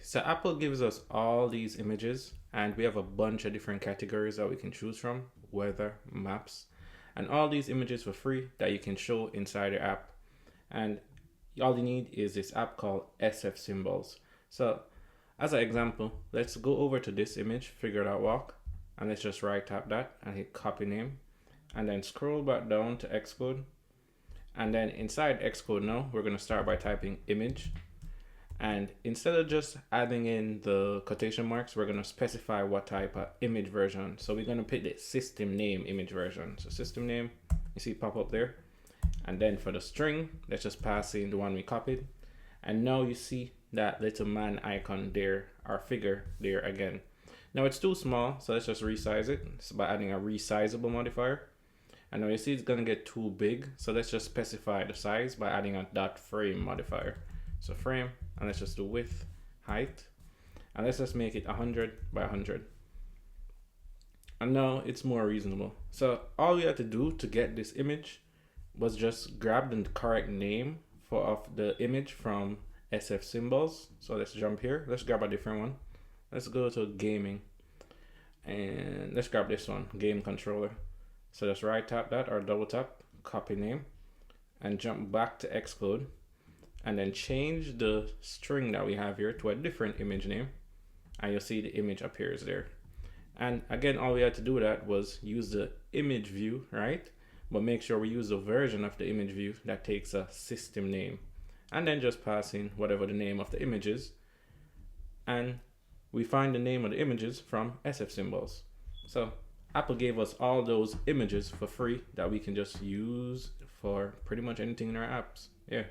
So Apple gives us all these images and we have a bunch of different categories that we can choose from, weather, maps, and all these images for free that you can show inside your app. And all you need is this app called SF Symbols. So as an example, let's go over to this image, figure it out walk, and let's just right tap that and hit copy name, and then scroll back down to Xcode. And then inside Xcode now, we're going to start by typing image. And instead of just adding in the quotation marks, we're going to specify what type of image version. So we're going to pick the system name image version. So system name, you see pop up there. And then for the string, let's just pass in the one we copied. And now you see that little man icon there, our figure there again. Now it's too small, so let's just resize it. So by adding a resizable modifier. And now you see it's going to get too big. So let's just specify the size by adding a dot frame modifier. So frame, and let's just do width, height, and let's just make it 100 by 100. And now it's more reasonable. So all we had to do to get this image was just grab the correct name of the image from SF Symbols. So let's jump here. Let's grab a different one. Let's go to gaming, and let's grab this one, game controller. So just right tap that or double tap, copy name, and jump back to Xcode. And then change the string that we have here to a different image name, and you'll see the image appears there. And again, all we had to do with that was use the image view, right? But make sure we use the version of the image view that takes a system name, and then just pass in whatever the name of the image is. And we find the name of the images from SF Symbols. So Apple gave us all those images for free that we can just use for pretty much anything in our apps. Yeah.